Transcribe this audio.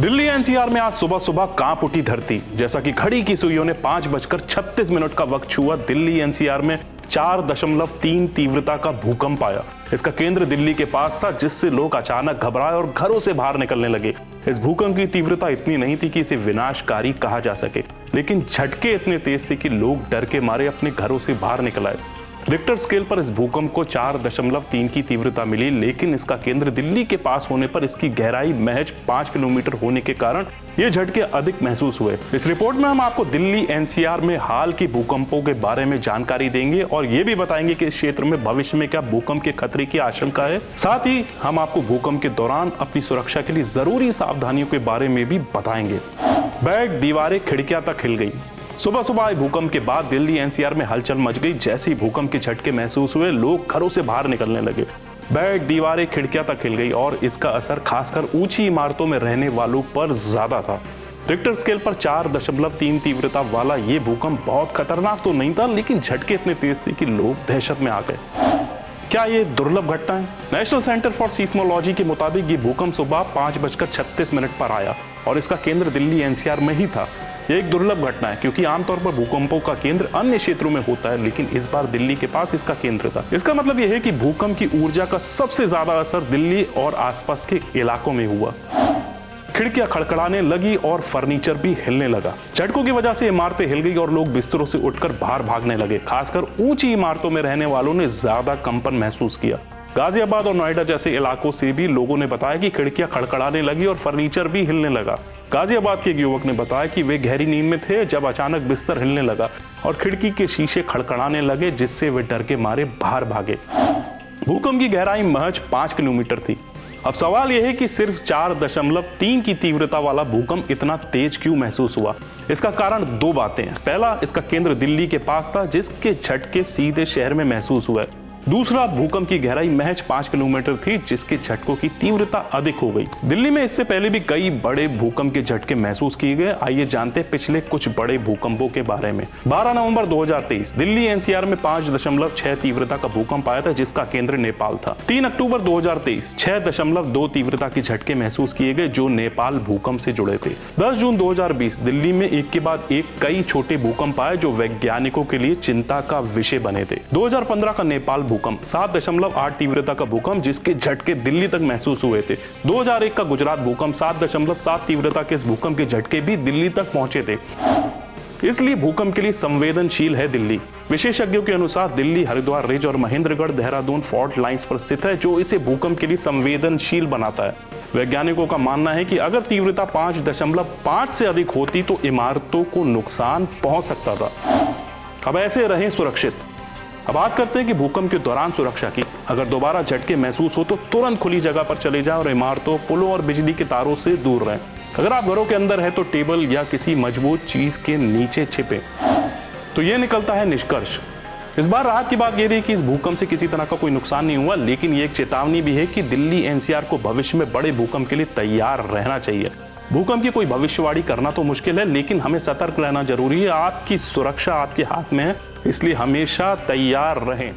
Delhi NCR में आज सुबह सुबह कांप उठी धरती। जैसा कि घड़ी की सुइयों ने 5:36 का वक्त छुआ, दिल्ली एनसीआर में 4.3 तीव्रता का भूकंप आया। इसका केंद्र दिल्ली के पास था, जिससे लोग अचानक घबराए और घरों से बाहर निकलने लगे। इस भूकंप की तीव्रता इतनी नहीं थी कि इसे विनाशकारी कहा जा सके, लेकिन झटके इतने तेज थे कि लोग डर के मारे अपने घरों से बाहर निकल आए। रिक्टर स्केल पर इस भूकंप को 4.3 की तीव्रता मिली, लेकिन इसका केंद्र दिल्ली के पास होने पर इसकी गहराई महज 5 किलोमीटर होने के कारण ये झटके अधिक महसूस हुए। इस रिपोर्ट में हम आपको दिल्ली एनसीआर में हाल की भूकंपों के बारे में जानकारी देंगे और ये भी बताएंगे कि इस क्षेत्र में भविष्य में क्या भूकंप के खतरे की आशंका है। साथ ही हम आपको भूकंप के दौरान अपनी सुरक्षा के लिए जरूरी सावधानियों के बारे में भी बताएंगे। बेड, दीवारें, खिड़कियां तक हिल गई। सुबह सुबह आए भूकंप के बाद दिल्ली एनसीआर में हलचल मच गई। जैसे ही भूकंप के झटके महसूस हुए, लोग घरों से बाहर निकलने लगे। बेड, दीवारें, खिड़कियां तक हिल गई और इसका असर खासकर ऊंची इमारतों में रहने वालों पर ज्यादा था। रिक्टर स्केल पर 4.3 तीव्रता वाला ये भूकंप बहुत खतरनाक तो नहीं था, लेकिन झटके इतने तेज थे कि लोग दहशत में आ गए। क्या ये दुर्लभ घटना है? नेशनल सेंटर फॉर सीस्मोलॉजी के मुताबिक ये भूकंप सुबह 5:36 पर आया और इसका केंद्र दिल्ली एनसीआर में ही था। यह एक दुर्लभ घटना है क्योंकि आमतौर पर भूकंपों का केंद्र अन्य क्षेत्रों में होता है, लेकिन इस बार दिल्ली के पास इसका केंद्र था। इसका मतलब यह है कि भूकंप की ऊर्जा का सबसे ज्यादा असर दिल्ली और आसपास के इलाकों में हुआ। खिड़कियां खड़खड़ाने लगी और फर्नीचर भी हिलने लगा। झटकों की वजह से इमारतें हिल गई और लोग बिस्तरों से उठकर बाहर भागने लगे। खासकर ऊंची इमारतों में रहने वालों ने ज्यादा कंपन महसूस किया। गाजियाबाद और नोएडा जैसे इलाकों से भी लोगों ने बताया कि खिड़कियां खड़खड़ाने लगी और फर्नीचर भी हिलने लगा। गाजियाबाद के एक युवक ने बताया कि वे गहरी नींद में थे जब अचानक बिस्तर हिलने लगा और खिड़की के शीशे खड़खड़ाने लगे, जिससे वे डर के मारे बाहर भागे। भूकंप की गहराई महज 5 किलोमीटर थी। अब सवाल यह है कि सिर्फ 4.3 की तीव्रता वाला भूकंप इतना तेज क्यों महसूस हुआ? इसका कारण दो बातें हैं। पहला, इसका केंद्र दिल्ली के पास था, जिसके झटके सीधे शहर में महसूस हुए। दूसरा, भूकंप की गहराई महज 5 किलोमीटर थी, जिसके झटकों की तीव्रता अधिक हो गई। दिल्ली में इससे पहले भी कई बड़े भूकंप के झटके महसूस किए गए। आइए जानते हैं पिछले कुछ बड़े भूकंपों के बारे में। 12 नवंबर 2023 दिल्ली एनसीआर में 5.6 तीव्रता का भूकंप आया था, जिसका केंद्र नेपाल था। 3 अक्टूबर 2023 6.2 तीव्रता के झटके महसूस किए गए, जो नेपाल भूकंप से जुड़े थे। 10 जून 2020 दिल्ली में एक के बाद एक कई छोटे भूकंप आए, जो वैज्ञानिकों के लिए चिंता का विषय बने थे। 2015 का नेपाल भूकंप 7.8 तीव्रता का भूकंप, जिसके झटके दिल्ली तक महसूस हुए थे। 2001 का गुजरात भूकंप 7.7 तीव्रता के इस भूकंप के झटके भी दिल्ली तक पहुंचे थे। इसलिए भूकंप के लिए संवेदनशील है दिल्ली। विशेषज्ञों के अनुसार दिल्ली हरिद्वार रिज और महेंद्रगढ़ देहरादून फॉल्ट लाइंस पर स्थित है, जो इसे भूकंप के लिए संवेदनशील बनाता है। वैज्ञानिकों का मानना है कि अगर तीव्रता 5.5 से अधिक होती तो इमारतों को नुकसान पहुंच सकता था। अब ऐसे रहें सुरक्षित। अब बात करते हैं कि भूकंप के दौरान सुरक्षा की। अगर दोबारा झटके महसूस हो तो तुरंत खुली जगह पर चले जाएं और इमारतों, पुलों और बिजली के तारों से दूर रहें। अगर आप घरों के अंदर हैं तो टेबल या किसी मजबूत चीज के नीचे छिपें। तो ये निकलता है निष्कर्ष। इस बार राहत की बात यह रही कि इस भूकंप से किसी तरह का कोई नुकसान नहीं हुआ, लेकिन ये एक चेतावनी भी है कि दिल्ली एनसीआर को भविष्य में बड़े भूकंप के लिए तैयार रहना चाहिए। भूकंप की कोई भविष्यवाणी करना तो मुश्किल है, लेकिन हमें सतर्क रहना जरूरी है। आपकी सुरक्षा आपके हाथ में है, इसलिए हमेशा तैयार रहें।